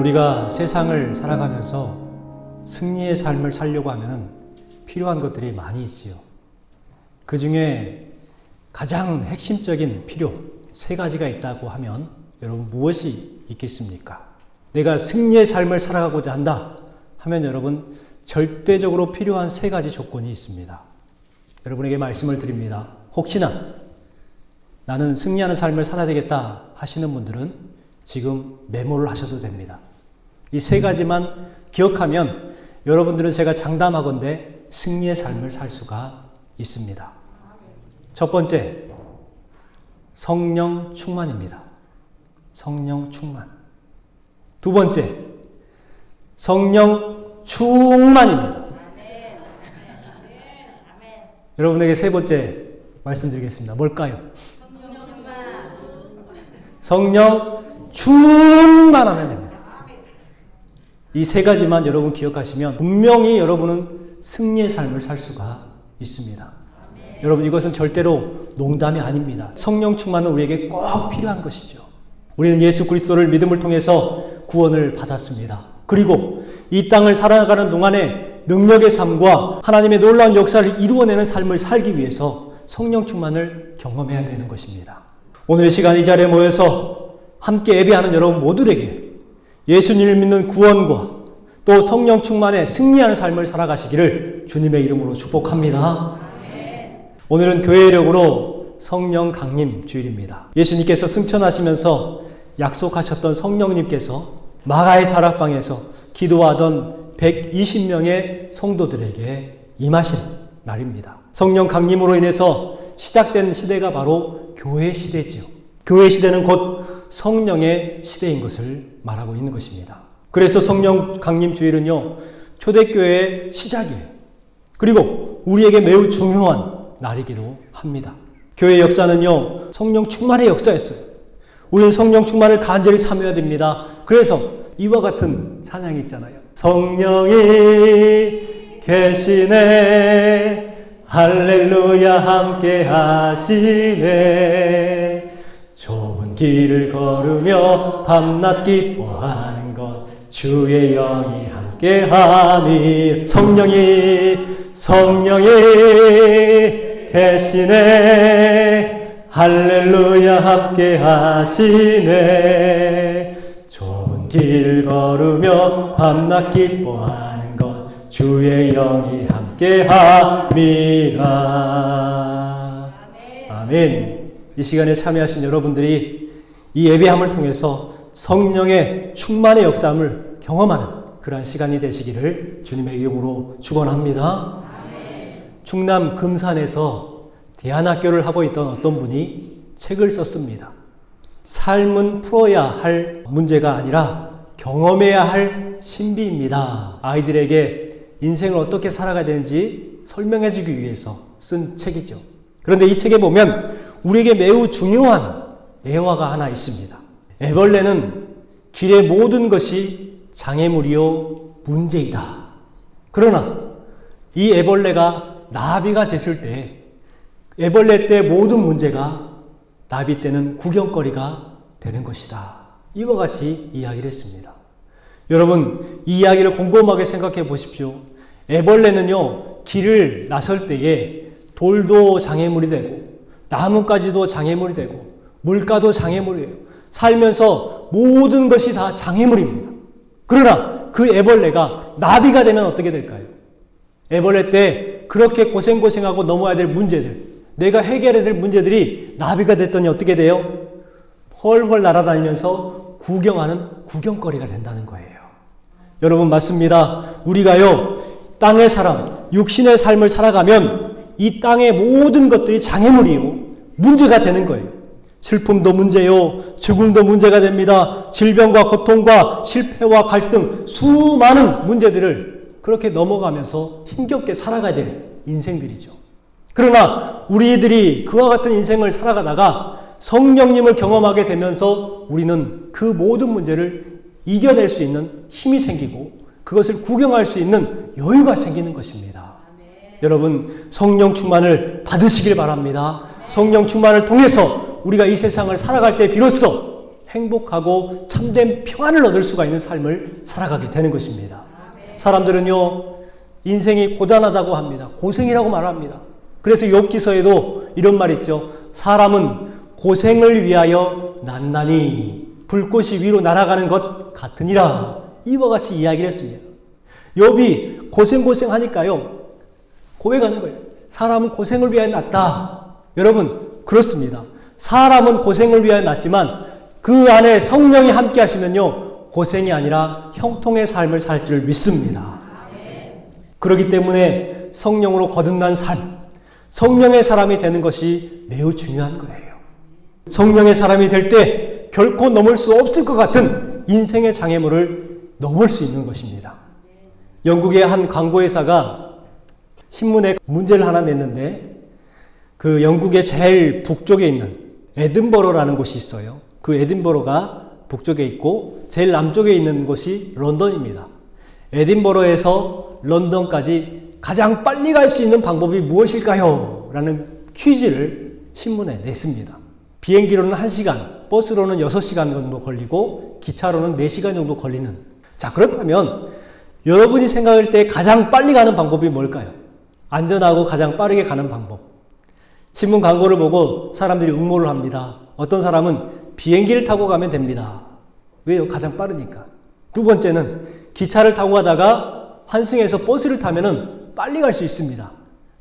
우리가 세상을 살아가면서 승리의 삶을 살려고 하면 필요한 것들이 많이 있지요. 그 중에 가장 핵심적인 필요 세 가지가 있다고 하면 여러분 무엇이 있겠습니까? 내가 승리의 삶을 살아가고자 한다 하면 여러분 절대적으로 필요한 세 가지 조건이 있습니다. 여러분에게 말씀을 드립니다. 혹시나 나는 승리하는 삶을 살아야 되겠다 하시는 분들은 지금 메모를 하셔도 됩니다. 이 세 가지만 기억하면 여러분들은 제가 장담하건대 승리의 삶을 살 수가 있습니다. 첫 번째, 성령 충만입니다. 성령 충만. 두 번째, 성령 충만입니다. 여러분에게 세 번째 말씀드리겠습니다. 뭘까요? 성령 충만하면 됩니다. 이 세 가지만 여러분 기억하시면 분명히 여러분은 승리의 삶을 살 수가 있습니다. 여러분 이것은 절대로 농담이 아닙니다. 성령 충만은 우리에게 꼭 필요한 것이죠. 우리는 예수 그리스도를 믿음을 통해서 구원을 받았습니다. 그리고 이 땅을 살아가는 동안에 능력의 삶과 하나님의 놀라운 역사를 이루어내는 삶을 살기 위해서 성령 충만을 경험해야 되는 것입니다. 오늘 이 시간 이 자리에 모여서 함께 예배하는 여러분 모두에게 예수님을 믿는 구원과 또 성령 충만에 승리하는 삶을 살아가시기를 주님의 이름으로 축복합니다. 오늘은 교회력으로 성령 강림 주일입니다. 예수님께서 승천하시면서 약속하셨던 성령님께서 마가의 다락방에서 기도하던 120명의 성도들에게 임하신 날입니다. 성령 강림으로 인해서 시작된 시대가 바로 교회 시대지요. 교회 시대는 곧 성령의 시대인 것을 말하고 있는 것입니다. 그래서 성령 강림 주일은요, 초대교회의 시작이에요. 그리고 우리에게 매우 중요한 날이기도 합니다. 교회 역사는요, 성령 충만의 역사였어요. 우리는 성령 충만을 간절히 삼아야 됩니다. 그래서 이와 같은 찬양이 있잖아요. 성령이 계시네, 할렐루야 함께 하시네, 좁은 길을 걸으며 밤낮 기뻐하는 것 주의 영이 함께함이. 성령이 계시네, 할렐루야 함께 하시네, 좁은 길을 걸으며 밤낮 기뻐하는 것 주의 영이 함께함이라. 아멘. 이 시간에 참여하신 여러분들이 이 예배함을 통해서 성령의 충만의 역사함을 경험하는 그러한 시간이 되시기를 주님의 이름으로 축원합니다. 충남 금산에서 대안학교를 하고 있던 어떤 분이 책을 썼습니다. 삶은 풀어야 할 문제가 아니라 경험해야 할 신비입니다. 아이들에게 인생을 어떻게 살아가야 되는지 설명해 주기 위해서 쓴 책이죠. 그런데 이 책에 보면 우리에게 매우 중요한 애화가 하나 있습니다. 애벌레는 길의 모든 것이 장애물이요 문제이다. 그러나 이 애벌레가 나비가 됐을 때 애벌레 때 모든 문제가 나비 때는 구경거리가 되는 것이다. 이와 같이 이야기를 했습니다. 여러분 이 이야기를 곰곰하게 생각해 보십시오. 애벌레는요 길을 나설 때에 돌도 장애물이 되고 나뭇가지도 장애물이 되고 물가도 장애물이에요. 살면서 모든 것이 다 장애물입니다. 그러나 그 애벌레가 나비가 되면 어떻게 될까요? 애벌레 때 그렇게 고생하고 넘어야 될 문제들, 내가 해결해야 될 문제들이 나비가 됐더니 어떻게 돼요? 훨훨 날아다니면서 구경하는 구경거리가 된다는 거예요. 여러분 맞습니다. 우리가요 땅의 사람, 육신의 삶을 살아가면 이 땅의 모든 것들이 장애물이요 문제가 되는 거예요. 슬픔도 문제요, 죽음도 문제가 됩니다. 질병과 고통과 실패와 갈등, 수많은 문제들을 그렇게 넘어가면서 힘겹게 살아가야 될 인생들이죠. 그러나 우리들이 그와 같은 인생을 살아가다가 성령님을 경험하게 되면서 우리는 그 모든 문제를 이겨낼 수 있는 힘이 생기고 그것을 구경할 수 있는 여유가 생기는 것입니다. 여러분 성령 충만을 받으시길 바랍니다. 성령 충만을 통해서 우리가 이 세상을 살아갈 때 비로소 행복하고 참된 평안을 얻을 수가 있는 삶을 살아가게 되는 것입니다. 사람들은요, 인생이 고단하다고 합니다. 고생이라고 말합니다. 그래서 욥기서에도 이런 말이 있죠. 사람은 고생을 위하여 난나니 불꽃이 위로 날아가는 것 같으니라. 이와 같이 이야기를 했습니다. 욥이 고생하니까요, 고백하는 거예요. 사람은 고생을 위하여 났다. 여러분, 그렇습니다. 사람은 고생을 위하여 났지만 그 안에 성령이 함께 하시면요, 고생이 아니라 형통의 삶을 살 줄 믿습니다. 그렇기 때문에 성령으로 거듭난 삶, 성령의 사람이 되는 것이 매우 중요한 거예요. 성령의 사람이 될 때 결코 넘을 수 없을 것 같은 인생의 장애물을 넘을 수 있는 것입니다. 영국의 한 광고회사가 신문에 문제를 하나 냈는데, 그 영국의 제일 북쪽에 있는 에든버러라는 곳이 있어요. 그 에든버러가 북쪽에 있고 제일 남쪽에 있는 곳이 런던입니다. 에든버러에서 런던까지 가장 빨리 갈 수 있는 방법이 무엇일까요? 라는 퀴즈를 신문에 냈습니다. 비행기로는 1시간, 버스로는 6시간 정도 걸리고 기차로는 4시간 정도 걸리는. 자, 그렇다면 여러분이 생각할 때 가장 빨리 가는 방법이 뭘까요? 안전하고 가장 빠르게 가는 방법. 신문 광고를 보고 사람들이 응모를 합니다. 어떤 사람은 비행기를 타고 가면 됩니다. 왜요? 가장 빠르니까. 두 번째는 기차를 타고 가다가 환승해서 버스를 타면은 빨리 갈 수 있습니다.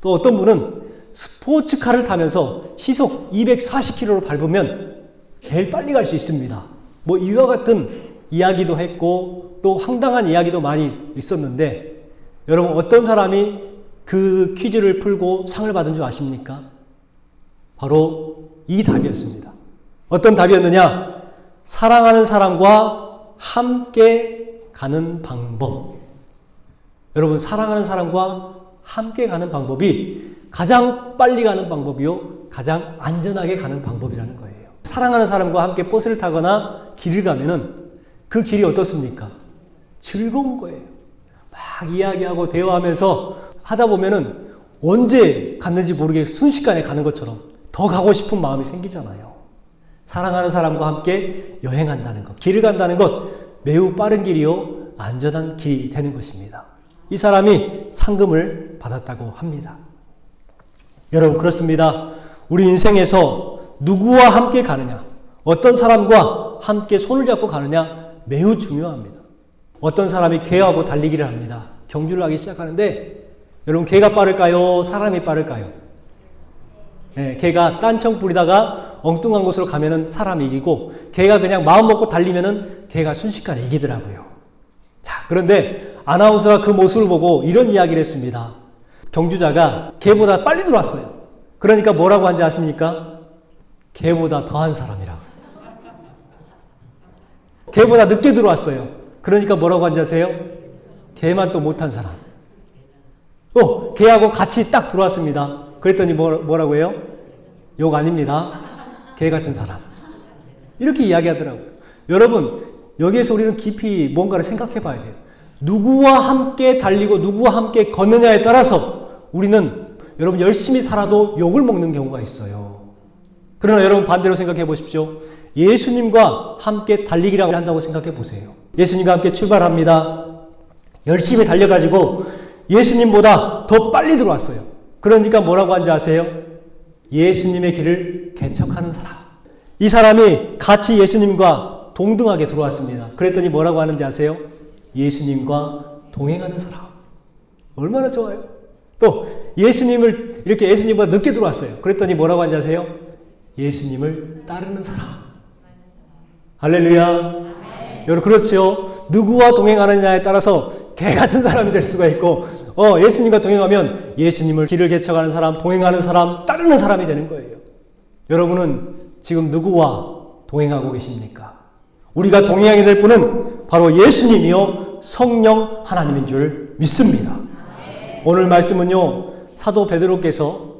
또 어떤 분은 스포츠카를 타면서 시속 240km로 밟으면 제일 빨리 갈 수 있습니다. 뭐 이와 같은 이야기도 했고 또 황당한 이야기도 많이 있었는데, 여러분 어떤 사람이 그 퀴즈를 풀고 상을 받은 줄 아십니까? 바로 이 답이었습니다. 어떤 답이었느냐? 사랑하는 사람과 함께 가는 방법. 여러분, 사랑하는 사람과 함께 가는 방법이 가장 빨리 가는 방법이요, 가장 안전하게 가는 방법이라는 거예요. 사랑하는 사람과 함께 버스를 타거나 길을 가면은 그 길이 어떻습니까? 즐거운 거예요. 막 이야기하고 대화하면서 하다 보면은 언제 갔는지 모르게 순식간에 가는 것처럼 더 가고 싶은 마음이 생기잖아요. 사랑하는 사람과 함께 여행한다는 것, 길을 간다는 것, 매우 빠른 길이요, 안전한 길이 되는 것입니다. 이 사람이 상금을 받았다고 합니다. 여러분, 그렇습니다. 우리 인생에서 누구와 함께 가느냐, 어떤 사람과 함께 손을 잡고 가느냐 매우 중요합니다. 어떤 사람이 개하고 달리기를 합니다. 경주를 하기 시작하는데, 여러분 개가 빠를까요? 사람이 빠를까요? 네, 개가 딴청 부리다가 엉뚱한 곳으로 가면은 사람이 이기고, 개가 그냥 마음 먹고 달리면은 개가 순식간에 이기더라고요. 자, 그런데 아나운서가 그 모습을 보고 이런 이야기를 했습니다. 경주자가 개보다 빨리 들어왔어요. 그러니까 뭐라고 한지 아십니까? 개보다 더한 사람이라. 개보다 늦게 들어왔어요. 그러니까 뭐라고 한지 아세요? 개만 또 못한 사람. 개하고 같이 딱 들어왔습니다. 그랬더니 뭐라고 해요? 욕 아닙니다. 개 같은 사람. 이렇게 이야기하더라고요. 여러분, 여기에서 우리는 깊이 뭔가를 생각해 봐야 돼요. 누구와 함께 달리고 누구와 함께 걷느냐에 따라서 우리는, 여러분, 열심히 살아도 욕을 먹는 경우가 있어요. 그러나 여러분 반대로 생각해 보십시오. 예수님과 함께 달리기라고 한다고 생각해 보세요. 예수님과 함께 출발합니다. 열심히 달려가지고 예수님보다 더 빨리 들어왔어요. 그러니까 뭐라고 한지 아세요? 예수님의 길을 개척하는 사람. 이 사람이 같이 예수님과 동등하게 들어왔습니다. 그랬더니 뭐라고 하는지 아세요? 예수님과 동행하는 사람. 얼마나 좋아요. 또 예수님을 이렇게 예수님보다 늦게 들어왔어요. 그랬더니 뭐라고 하는지 아세요? 예수님을 따르는 사람. 할렐루야. 여러분, 그렇죠. 누구와 동행하느냐에 따라서 개 같은 사람이 될 수가 있고, 예수님과 동행하면 예수님을 길을 개척하는 사람, 동행하는 사람, 따르는 사람이 되는 거예요. 여러분은 지금 누구와 동행하고 계십니까? 우리가 동행하게 될 분은 바로 예수님이요, 성령 하나님인 줄 믿습니다. 오늘 말씀은요, 사도 베드로께서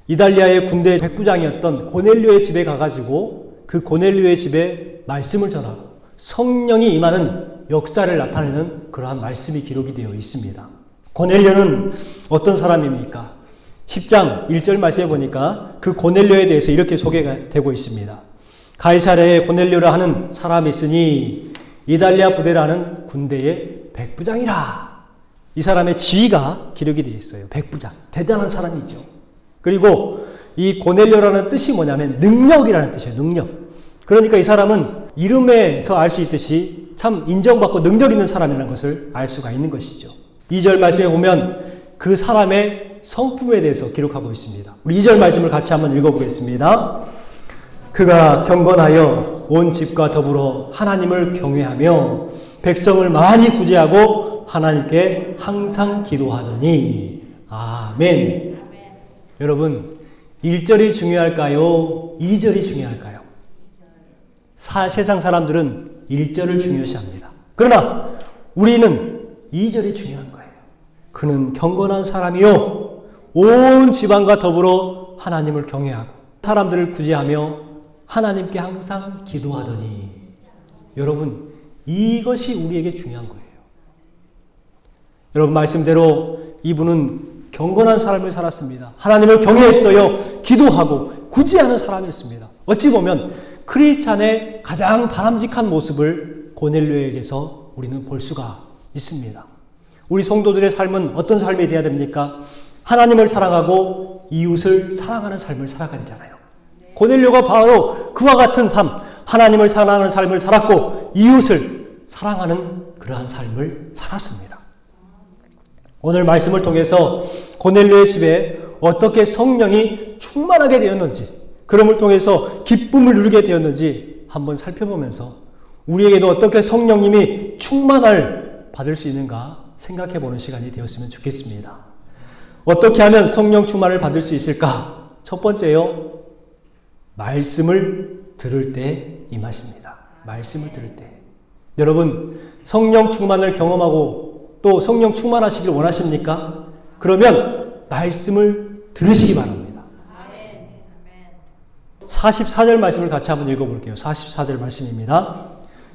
이달리아의 군대 백부장이었던 고넬료의 집에 가가지고 그 고넬료의 집에 말씀을 전하고 성령이 임하는 역사를 나타내는 그러한 말씀이 기록이 되어 있습니다. 고넬료는 어떤 사람입니까? 10장 1절 말씀해 보니까 그 고넬료에 대해서 이렇게 소개가 되고 있습니다. 가이사랴에 고넬료라 하는 사람이 있으니 이달리아 부대라는 군대의 백부장이라. 이 사람의 지위가 기록이 되어 있어요. 백부장. 대단한 사람이죠. 그리고 이 고넬료라는 뜻이 뭐냐면 능력이라는 뜻이에요. 능력. 그러니까 이 사람은 이름에서 알 수 있듯이 참 인정받고 능력 있는 사람이라는 것을 알 수가 있는 것이죠. 2절 말씀에 보면 그 사람의 성품에 대해서 기록하고 있습니다. 우리 2절 말씀을 같이 한번 읽어보겠습니다. 그가 경건하여 온 집과 더불어 하나님을 경외하며 백성을 많이 구제하고 하나님께 항상 기도하더니. 아멘. 여러분, 1절이 중요할까요? 2절이 중요할까요? 세상 사람들은 1절을 중요시합니다. 그러나 우리는 2절이 중요한 거예요. 그는 경건한 사람이요 온 집안과 더불어 하나님을 경외하고 사람들을 구제하며 하나님께 항상 기도하더니. 여러분, 이것이 우리에게 중요한 거예요. 여러분, 말씀대로 이분은 경건한 삶을 살았습니다. 하나님을 경외했어요. 기도하고 구제하는 사람이었습니다. 어찌 보면 크리스찬의 가장 바람직한 모습을 고넬료에게서 우리는 볼 수가 있습니다. 우리 성도들의 삶은 어떤 삶이 되어야 됩니까? 하나님을 사랑하고 이웃을 사랑하는 삶을 살아가야 되잖아요. 고넬료가 바로 그와 같은 삶, 하나님을 사랑하는 삶을 살았고 이웃을 사랑하는 그러한 삶을 살았습니다. 오늘 말씀을 통해서 고넬료의 집에 어떻게 성령이 충만하게 되었는지, 그럼을 통해서 기쁨을 누리게 되었는지 한번 살펴보면서 우리에게도 어떻게 성령님이 충만을 받을 수 있는가 생각해 보는 시간이 되었으면 좋겠습니다. 어떻게 하면 성령 충만을 받을 수 있을까? 첫 번째요, 말씀을 들을 때 임하십니다. 말씀을 들을 때. 여러분, 성령 충만을 경험하고 또 성령 충만하시길 원하십니까? 그러면 말씀을 들으시기 바랍니다. 44절 말씀을 같이 한번 읽어볼게요. 44절 말씀입니다.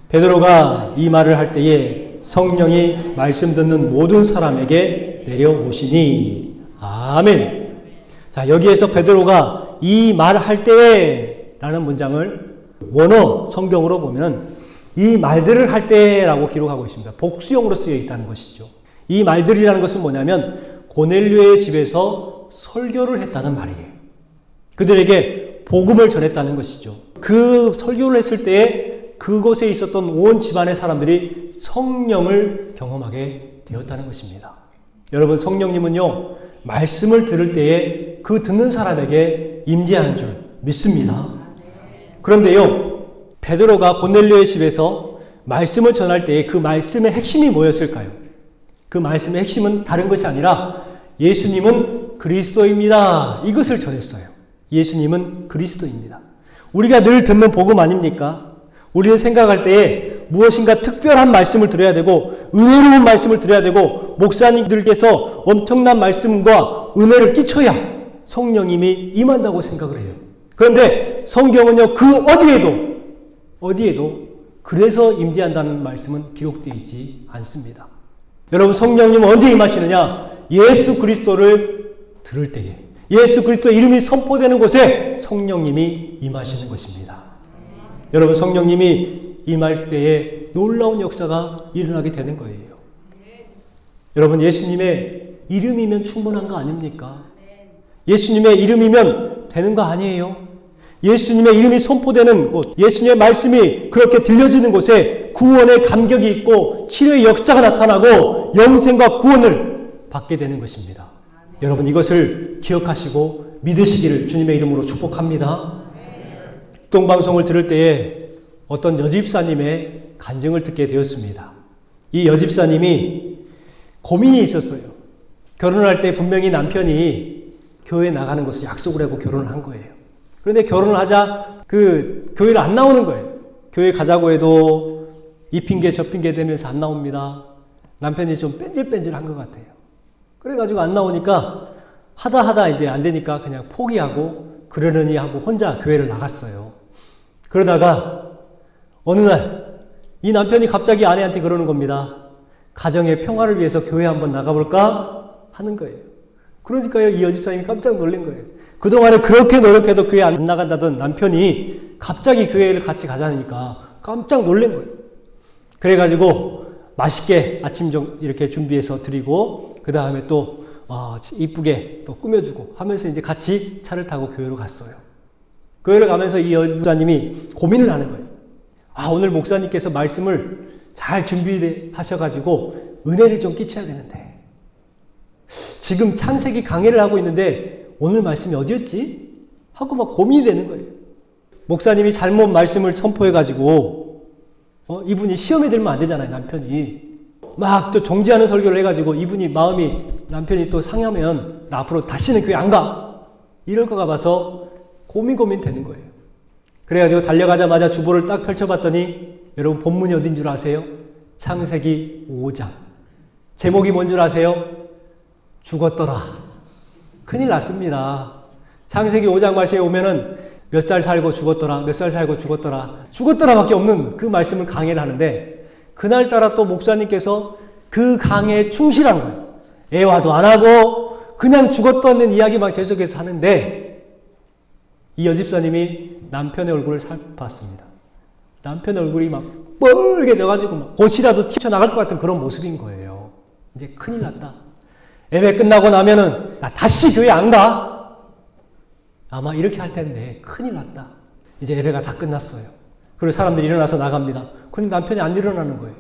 베드로가 이 말을 할 때에 성령이 말씀 듣는 모든 사람에게 내려오시니. 아멘. 자, 여기에서 베드로가 이 말을 할 때에 라는 문장을 원어 성경으로 보면 이 말들을 할 때라고 기록하고 있습니다. 복수형으로 쓰여 있다는 것이죠. 이 말들이라는 것은 뭐냐면 고넬료의 집에서 설교를 했다는 말이에요. 그들에게 복음을 전했다는 것이죠. 그 설교를 했을 때에 그곳에 있었던 온 집안의 사람들이 성령을 경험하게 되었다는 것입니다. 여러분, 성령님은요, 말씀을 들을 때에 그 듣는 사람에게 임재하는 줄 믿습니다. 그런데요, 베드로가 고넬료의 집에서 말씀을 전할 때에 그 말씀의 핵심이 뭐였을까요? 그 말씀의 핵심은 다른 것이 아니라 예수님은 그리스도입니다. 이것을 전했어요. 예수님은 그리스도입니다. 우리가 늘 듣는 복음 아닙니까? 우리는 생각할 때에 무엇인가 특별한 말씀을 들어야 되고 은혜로운 말씀을 들어야 되고 목사님들께서 엄청난 말씀과 은혜를 끼쳐야 성령님이 임한다고 생각을 해요. 그런데 성경은요, 그 어디에도 그래서 임재한다는 말씀은 기록되어 있지 않습니다. 여러분, 성령님은 언제 임하시느냐? 예수 그리스도를 들을 때에, 예수 그리스도 이름이 선포되는 곳에 성령님이 임하시는 것입니다. 여러분, 성령님이 임할 때에 놀라운 역사가 일어나게 되는 거예요. 여러분, 예수님의 이름이면 충분한 거 아닙니까? 예수님의 이름이면 되는 거 아니에요? 예수님의 이름이 선포되는 곳, 예수님의 말씀이 그렇게 들려지는 곳에 구원의 감격이 있고 치료의 역사가 나타나고 영생과 구원을 받게 되는 것입니다. 여러분, 이것을 기억하시고 믿으시기를 주님의 이름으로 축복합니다. 동방송을 들을 때에 어떤 여집사님의 간증을 듣게 되었습니다. 이 여집사님이 고민이 있었어요. 결혼을 할 때 분명히 남편이 교회에 나가는 것을 약속을 하고 결혼을 한 거예요. 그런데 결혼을 하자 교회를 안 나오는 거예요. 교회 가자고 해도 이 핑계 저 핑계 대면서 안 나옵니다. 남편이 좀 뺀질뺀질한 것 같아요. 그래가지고 안 나오니까 하다 이제 안 되니까 그냥 포기하고 그러려니 하고 혼자 교회를 나갔어요. 그러다가 어느 날 이 남편이 갑자기 아내한테 그러는 겁니다. 가정의 평화를 위해서 교회 한번 나가볼까 하는 거예요. 그러니까요, 이 여집사님이 깜짝 놀란 거예요. 그동안에 그렇게 노력해도 교회 안 나간다던 남편이 갑자기 교회를 같이 가자니까 깜짝 놀란 거예요. 그래가지고 맛있게 아침 좀 이렇게 준비해서 드리고 그 다음에 또 이쁘게 또 꾸며주고 하면서 이제 같이 차를 타고 교회로 갔어요. 교회를 가면서 이 여자님이 고민을 하는 거예요. 오늘 목사님께서 말씀을 잘 준비하셔가지고 은혜를 좀 끼쳐야 되는데 지금 창세기 강해를 하고 있는데 오늘 말씀이 어디였지? 하고 막 고민이 되는 거예요. 목사님이 잘못 말씀을 선포해가지고 이분이 시험에 들면 안 되잖아요. 남편이 막 또 정지하는 설교를 해가지고 이분이 마음이 남편이 또 상하면 나 앞으로 다시는 교회 안 가 이럴 거가 봐서 고민 되는 거예요. 그래가지고 달려가자마자 주보를 딱 펼쳐봤더니 여러분 본문이 어딘 줄 아세요? 창세기 5장 제목이 뭔 줄 아세요? 죽었더라. 큰일 났습니다. 창세기 5장 말씀에 오면은 몇 살 살고 죽었더라, 몇 살 살고 죽었더라, 죽었더라밖에 없는 그 말씀을 강해를 하는데 그날따라 또 목사님께서 그 강해에 충실한 거예요. 애화도 안 하고 그냥 죽었다는 이야기만 계속해서 하는데 이 여집사님이 남편의 얼굴을 살펴봤습니다. 남편의 얼굴이 막 뻘개져가지고 막 옷이라도 튀어나갈 것 같은 그런 모습인 거예요. 이제 큰일 났다. 예배 끝나고 나면은 나 다시 교회 안 가? 아마 이렇게 할 텐데 큰일 났다. 이제 예배가 다 끝났어요. 그리고 사람들이 일어나서 나갑니다. 근데 남편이 안 일어나는 거예요.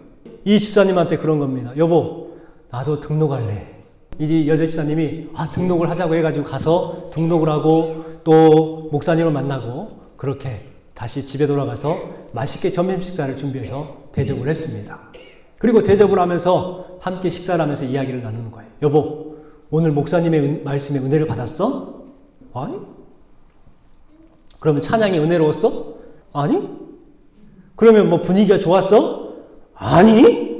이 집사님한테 그런 겁니다. 여보, 나도 등록할래. 이제 여자 집사님이 등록을 하자고 해가지고 가서 등록을 하고 또 목사님을 만나고 그렇게 다시 집에 돌아가서 맛있게 점심 식사를 준비해서 대접을 했습니다. 그리고 대접을 하면서 함께 식사를 하면서 이야기를 나누는 거예요. 여보, 오늘 목사님의 말씀에 은혜를 받았어? 아니? 그러면 찬양이 은혜로웠어? 아니? 그러면 뭐 분위기가 좋았어? 아니?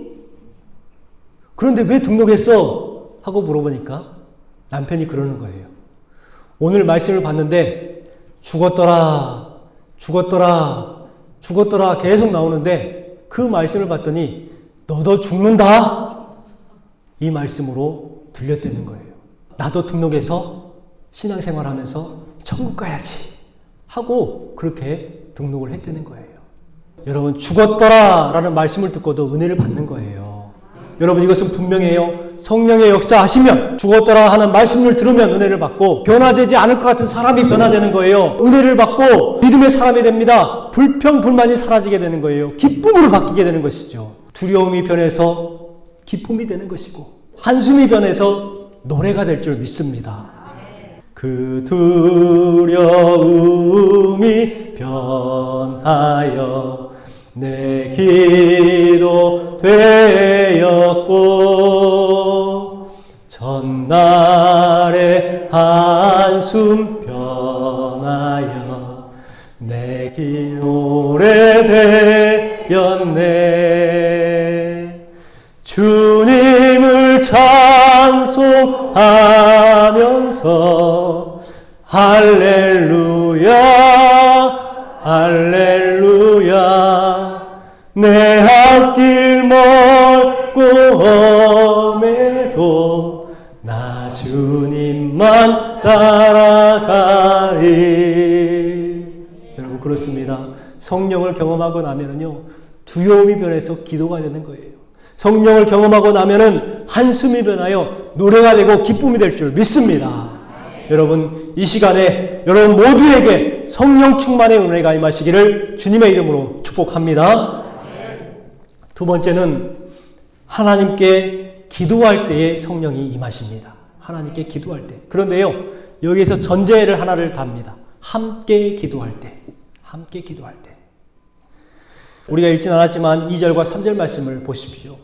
그런데 왜 등록했어? 하고 물어보니까 남편이 그러는 거예요. 오늘 말씀을 봤는데 죽었더라, 죽었더라, 죽었더라 계속 나오는데 그 말씀을 봤더니 너도 죽는다? 이 말씀으로 들렸다는 거예요. 나도 등록해서 신앙생활 하면서 천국 가야지 하고 그렇게 등록을 했다는 거예요. 여러분 죽었더라 라는 말씀을 듣고도 은혜를 받는 거예요. 여러분 이것은 분명해요. 성령의 역사하시면 죽었더라 하는 말씀을 들으면 은혜를 받고 변화되지 않을 것 같은 사람이 변화되는 거예요. 은혜를 받고 믿음의 사람이 됩니다. 불평 불만이 사라지게 되는 거예요. 기쁨으로 바뀌게 되는 것이죠. 두려움이 변해서 기쁨이 되는 것이고 한숨이 변해서 노래가 될 줄 믿습니다. 그 두려움이 변하여 내 기도 되었고 전날의 한숨 변하여 내 기도래 되었네. 주님을 찬송하면서 할렐루야 할렐루야 내 앞길 멀고 험해도 나 주님만 따라가리. 여러분 그렇습니다. 성령을 경험하고 나면은요 두려움이 변해서 기도가 되는 거예요. 성령을 경험하고 나면은 한숨이 변하여 노래가 되고 기쁨이 될 줄 믿습니다. 여러분 이 시간에 여러분 모두에게 성령 충만의 은혜가 임하시기를 주님의 이름으로 축복합니다. 두 번째는 하나님께 기도할 때에 성령이 임하십니다. 하나님께 기도할 때. 그런데요 여기에서 전제를 하나를 답니다. 함께 기도할 때. 함께 기도할 때. 우리가 읽진 않았지만 2절과 3절 말씀을 보십시오.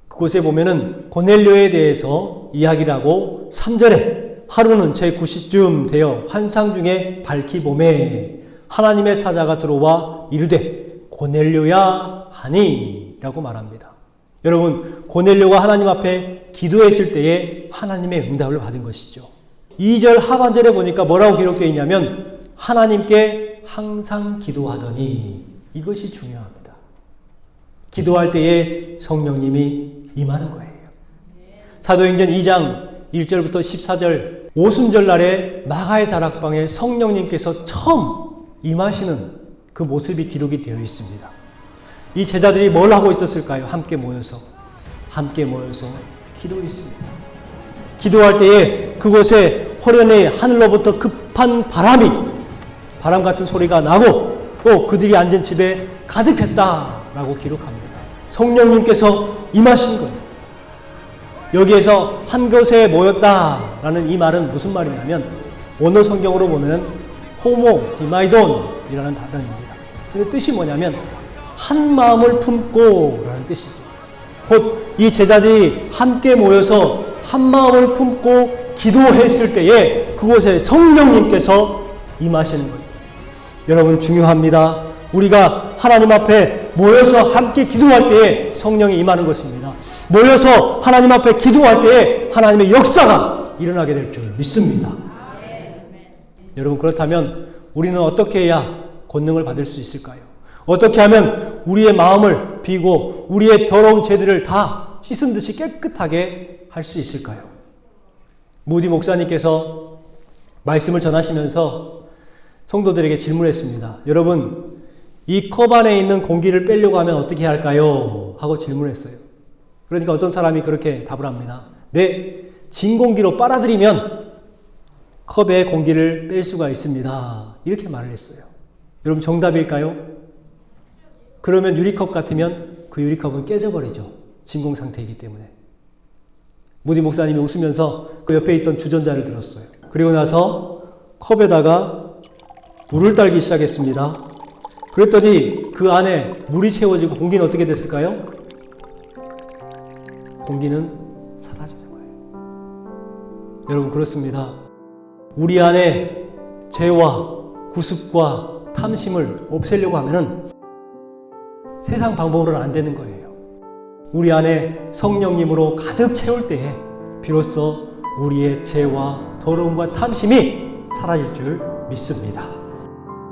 그곳에 보면은 고넬료에 대해서 이야기를 하고 3절에 하루는 제9시쯤 되어 환상 중에 밝히 봄에 하나님의 사자가 들어와 이르되 고넬료야 하니 라고 말합니다. 여러분 고넬료가 하나님 앞에 기도했을 때에 하나님의 응답을 받은 것이죠. 2절 하반절에 보니까 뭐라고 기록되어 있냐면 하나님께 항상 기도하더니 이것이 중요합니다. 기도할 때에 성령님이 임하는 거예요. 사도행전 2장 1절부터 14절 오순절 날에 마가의 다락방에 성령님께서 처음 임하시는 그 모습이 기록이 되어 있습니다. 이 제자들이 뭘 하고 있었을까요? 함께 모여서 기도했습니다. 기도할 때에 그곳에 호련히 하늘로부터 급한 바람 같은 소리가 나고 또 그들이 앉은 집에 가득했다라고 기록합니다. 성령님께서 임하신 거예요. 여기에서 한 곳에 모였다라는 이 말은 무슨 말이냐면 오늘 성경으로 보면 호모 디마이돈이라는 단어입니다. 그 뜻이 뭐냐면 한 마음을 품고 라는 뜻이죠. 곧 이 제자들이 함께 모여서 한 마음을 품고 기도했을 때에 그곳에 성령님께서 임하시는 거예요. 여러분 중요합니다. 우리가 하나님 앞에 모여서 함께 기도할 때에 성령이 임하는 것입니다. 모여서 하나님 앞에 기도할 때에 하나님의 역사가 일어나게 될 줄 믿습니다. 여러분 그렇다면 우리는 어떻게 해야 권능을 받을 수 있을까요? 어떻게 하면 우리의 마음을 비고 우리의 더러운 죄들을 다 씻은 듯이 깨끗하게 할 수 있을까요? 무디 목사님께서 말씀을 전하시면서 성도들에게 질문했습니다. 여러분, 이 컵 안에 있는 공기를 빼려고 하면 어떻게 해야 할까요? 하고 질문했어요. 그러니까 어떤 사람이 그렇게 답을 합니다. 네, 진 공기로 빨아들이면 컵에 공기를 뺄 수가 있습니다. 이렇게 말을 했어요. 여러분 정답일까요? 그러면 유리컵 같으면 그 유리컵은 깨져버리죠. 진공 상태이기 때문에. 무디 목사님이 웃으면서 그 옆에 있던 주전자를 들었어요. 그리고 나서 컵에다가 물을 따르기 시작했습니다. 그랬더니 그 안에 물이 채워지고 공기는 어떻게 됐을까요? 공기는 사라지는 거예요. 여러분 그렇습니다. 우리 안에 죄와 구습과 탐심을 없애려고 하면은 세상 방법으로는 안 되는 거예요. 우리 안에 성령님으로 가득 채울 때에 비로소 우리의 죄와 더러움과 탐심이 사라질 줄 믿습니다.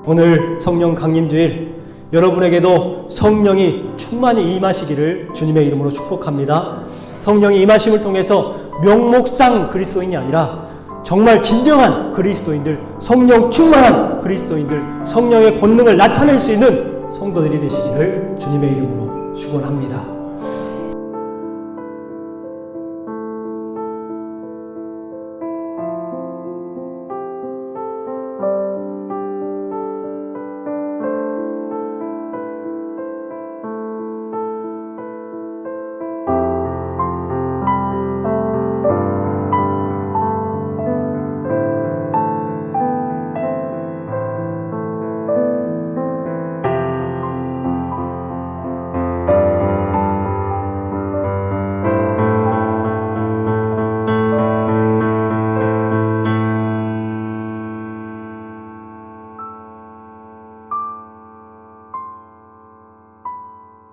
오늘 성령 강림주일 여러분에게도 성령이 충만히 임하시기를 주님의 이름으로 축복합니다. 성령이 임하심을 통해서 명목상 그리스도인이 아니라 정말 진정한 그리스도인들, 성령 충만한 그리스도인들, 성령의 권능을 나타낼 수 있는 성도들이 되시기를 주님의 이름으로 축원합니다.